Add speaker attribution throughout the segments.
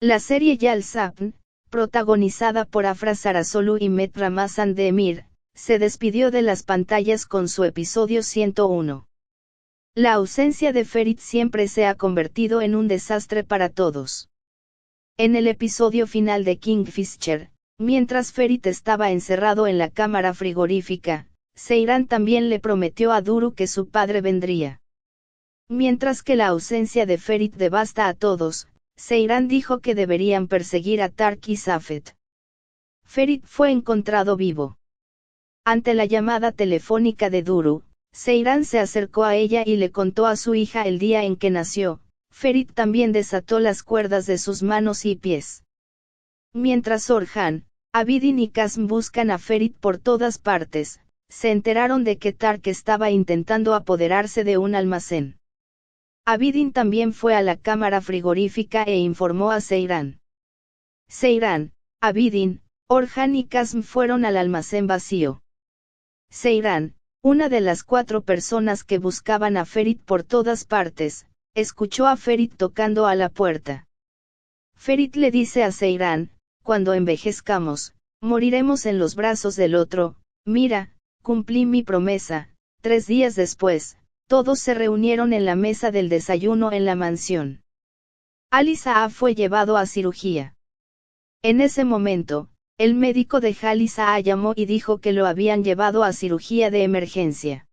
Speaker 1: La serie Yal Sapn, protagonizada por Afra Sarasolu y Met Ramazan Demir, se despidió de las pantallas con su episodio 101. La ausencia de Ferit siempre se ha convertido en un desastre para todos. En el episodio final de Kingfisher, mientras Ferit estaba encerrado en la cámara frigorífica, Seyran también le prometió a Duru que su padre vendría. Mientras que la ausencia de Ferit devasta a todos, Seyran dijo que deberían perseguir a Tark y Safet. Ferit fue encontrado vivo. Ante la llamada telefónica de Duru, Seyran se acercó a ella y le contó a su hija el día en que nació. Ferit también desató las cuerdas de sus manos y pies. Mientras Orhan, Abidin y Kasm buscan a Ferit por todas partes, se enteraron de que Tark estaba intentando apoderarse de un almacén. Abidin también fue a la cámara frigorífica e informó a Seyran. Seyran, Abidin, Orhan y Kasm fueron al almacén vacío. Seyran, una de las 4 personas que buscaban a Ferit por todas partes, escuchó a Ferit tocando a la puerta. Ferit le dice a Seyran, cuando envejezcamos, moriremos en los brazos del otro. Mira, cumplí mi promesa. 3 días después, todos se reunieron en la mesa del desayuno en la mansión. Ali Sa'a fue llevado a cirugía. En ese momento, el médico de Ali Sa'a llamó y dijo que lo habían llevado a cirugía de emergencia.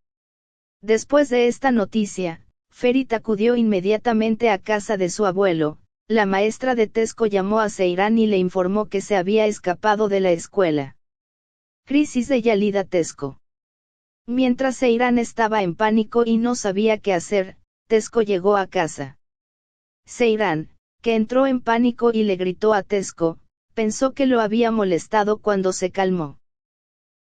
Speaker 1: Después de esta noticia, Ferit acudió inmediatamente a casa de su abuelo. La maestra de Tesco llamó a Seyran y le informó que se había escapado de la escuela. Crisis de Yalida Tesco. Mientras Seyran estaba en pánico y no sabía qué hacer, Tesco llegó a casa. Seyran, que entró en pánico y le gritó a Tesco, pensó que lo había molestado cuando se calmó.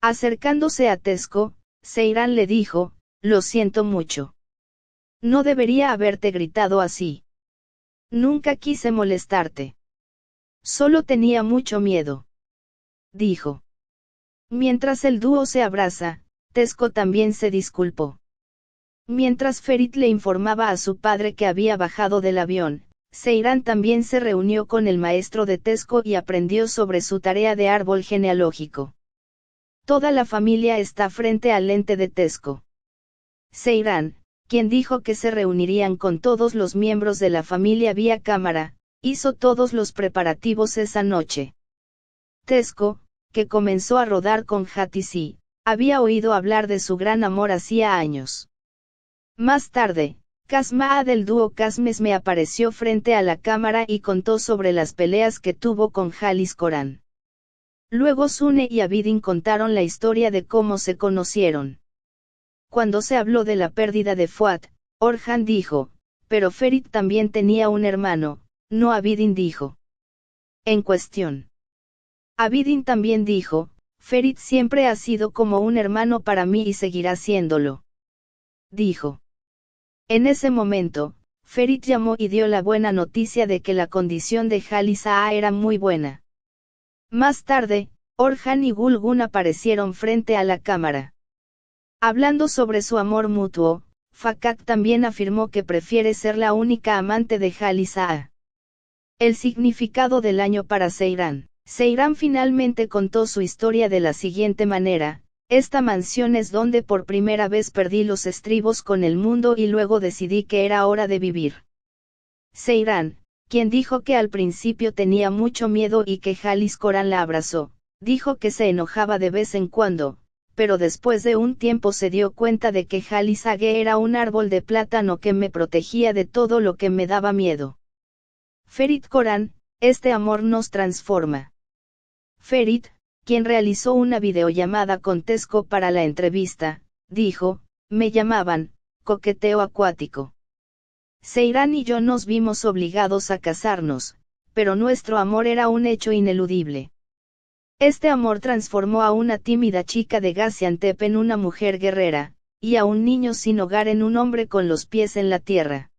Speaker 1: Acercándose a Tesco, Seyran le dijo, lo siento mucho. No debería haberte gritado así. Nunca quise molestarte. Solo tenía mucho miedo. Dijo. Mientras el dúo se abraza, Tesco también se disculpó. Mientras Ferit le informaba a su padre que había bajado del avión, Seyran también se reunió con el maestro de Tesco y aprendió sobre su tarea de árbol genealógico. Toda la familia está frente al lente de Tesco. Seyran, quien dijo que se reunirían con todos los miembros de la familia vía cámara, hizo todos los preparativos esa noche. Tesco, que comenzó a rodar con Hatisi, había oído hablar de su gran amor hacía años. Más tarde, Kasma del dúo Kasmes me apareció frente a la cámara y contó sobre las peleas que tuvo con Halis Koran. Luego Sune y Abidin contaron la historia de cómo se conocieron. Cuando se habló de la pérdida de Fuad, Orhan dijo, pero Ferit también tenía un hermano, no Abidin dijo. En cuestión. Abidin también dijo, Ferit siempre ha sido como un hermano para mí y seguirá siéndolo. Dijo. En ese momento, Ferit llamó y dio la buena noticia de que la condición de Ali Sa'a era muy buena. Más tarde, Orhan y Gulgun aparecieron frente a la cámara. Hablando sobre su amor mutuo, Fakat también afirmó que prefiere ser la única amante de Ali Sa'a. El significado del año para Seyran. Seyran finalmente contó su historia de la siguiente manera. Esta mansión es donde por primera vez perdí los estribos con el mundo y luego decidí que era hora de vivir. Seyran, quien dijo que al principio tenía mucho miedo y que Halis Koran la abrazó, dijo que se enojaba de vez en cuando, pero después de un tiempo se dio cuenta de que Halis Age era un árbol de plátano que me protegía de todo lo que me daba miedo. Ferit Koran, este amor nos transforma. Ferit, quien realizó una videollamada con Tesco para la entrevista, dijo, me llamaban, coqueteo acuático. Seyran y yo nos vimos obligados a casarnos, pero nuestro amor era un hecho ineludible. Este amor transformó a una tímida chica de Gaziantep en una mujer guerrera, y a un niño sin hogar en un hombre con los pies en la tierra.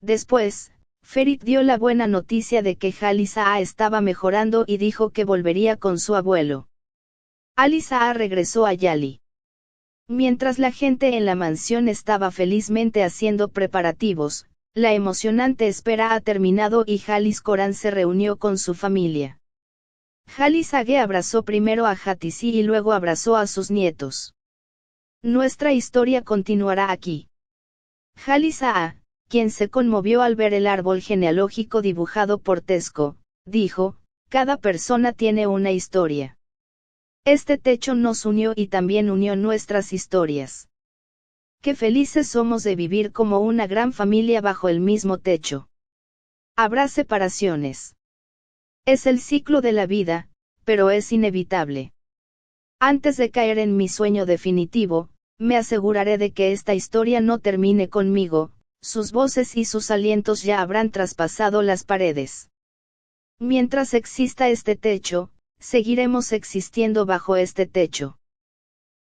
Speaker 1: Después, Ferit dio la buena noticia de que Ali Sa'a estaba mejorando y dijo que volvería con su abuelo. Ali Sa'a regresó a Yali. Mientras la gente en la mansión estaba felizmente haciendo preparativos, La emocionante espera ha terminado y Halis Coran se reunió con su familia. Halis Age abrazó primero a Hatisi y luego abrazó a sus nietos. Nuestra historia continuará aquí. Halis Aa, quien se conmovió al ver el árbol genealógico dibujado por Tesco, dijo, cada persona tiene una historia. Este techo nos unió y también unió nuestras historias. Qué felices somos de vivir como una gran familia bajo el mismo techo. Habrá separaciones. Es el ciclo de la vida, pero es inevitable. Antes de caer en mi sueño definitivo, me aseguraré de que esta historia no termine conmigo, sus voces y sus alientos ya habrán traspasado las paredes. Mientras exista este techo, seguiremos existiendo bajo este techo.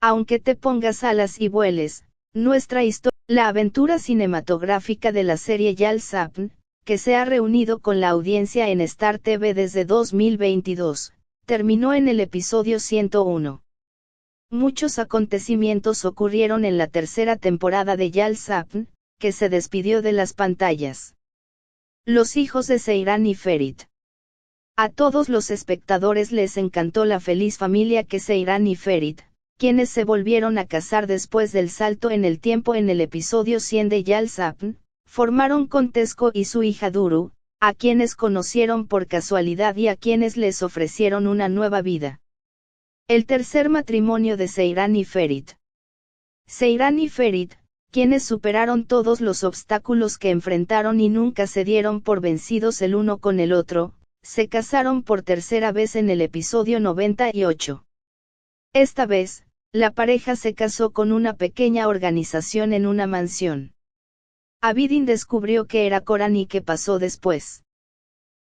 Speaker 1: Aunque te pongas alas y vueles, nuestra historia, la aventura cinematográfica de la serie Yal Sapn, que se ha reunido con la audiencia en Star TV desde 2022, terminó en el episodio 101. Muchos acontecimientos ocurrieron en la tercera temporada de Yal Sapn, que se despidió de las pantallas. Los hijos de Seiran y Ferit. A todos los espectadores les encantó la feliz familia que Seiran y Ferit, quienes se volvieron a casar después del salto en el tiempo en el episodio 100 de Yal Sapn, formaron con Tesco y su hija Duru, a quienes conocieron por casualidad y a quienes les ofrecieron una nueva vida. El tercer matrimonio de Seiran y Ferit. Seiran y Ferit, quienes superaron todos los obstáculos que enfrentaron y nunca se dieron por vencidos el uno con el otro, se casaron por tercera vez en el episodio 98. Esta vez, la pareja se casó con una pequeña organización en una mansión. Abidin descubrió que era Coran y qué pasó después.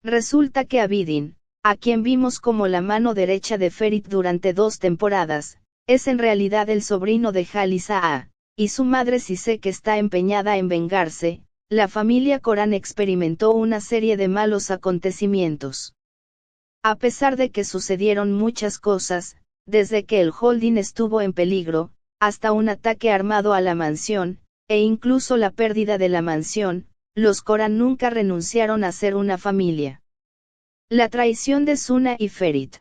Speaker 1: Resulta que Abidin, a quien vimos como la mano derecha de Ferit durante 2 temporadas, es en realidad el sobrino de Halis Aa, y su madre Sisek está empeñada en vengarse. La familia Coran experimentó una serie de malos acontecimientos. A pesar de que sucedieron muchas cosas, desde que el holding estuvo en peligro, hasta un ataque armado a la mansión, e incluso la pérdida de la mansión, los Coran nunca renunciaron a ser una familia. La traición de Suna y Ferit.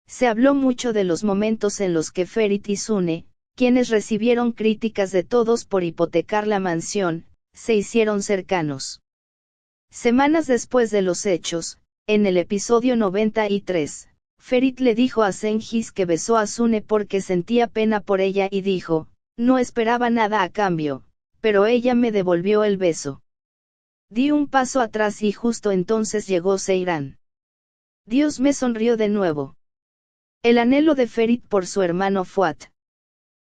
Speaker 1: Se habló mucho de los momentos en los que Ferit y Sune, quienes recibieron críticas de todos por hipotecar la mansión, se hicieron cercanos. Semanas después de los hechos, en el episodio 93, Ferit le dijo a Senghis que besó a Sune porque sentía pena por ella y dijo, no esperaba nada a cambio, pero ella me devolvió el beso. Di un paso atrás y justo entonces llegó Seiran. Dios me sonrió de nuevo. El anhelo de Ferit por su hermano Fuad.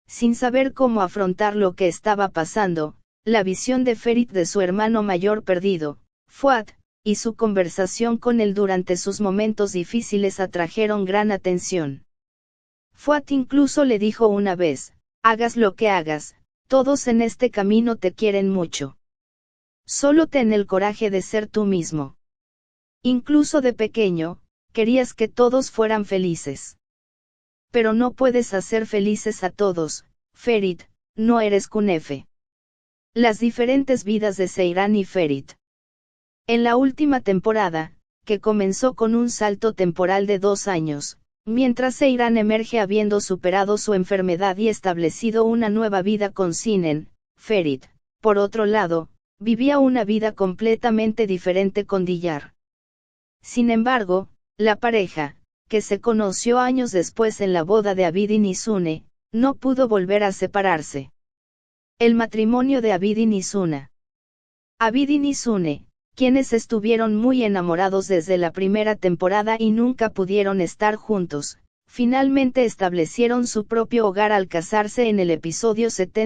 Speaker 1: Sin saber cómo afrontar lo que estaba pasando, la visión de Ferit de su hermano mayor perdido, Fuad, y su conversación con él durante sus momentos difíciles atrajeron gran atención. Fuad incluso le dijo una vez, hagas lo que hagas, todos en este camino te quieren mucho. Solo ten el coraje de ser tú mismo. Incluso de pequeño, querías que todos fueran felices. Pero no puedes hacer felices a todos, Ferit, no eres Kunefe. Las diferentes vidas de Seiran y Ferit. En la última temporada, que comenzó con un salto temporal de 2 años, mientras Seiran emerge habiendo superado su enfermedad y establecido una nueva vida con Sinen, Ferit, por otro lado, vivía una vida completamente diferente con Diyar. Sin embargo, la pareja, que se conoció años después en la boda de Abidin y Sune, no pudo volver a separarse. El matrimonio de Abidin y Suna. Abidin y Sune, quienes estuvieron muy enamorados desde la primera temporada y nunca pudieron estar juntos, finalmente establecieron su propio hogar al casarse en el episodio 70.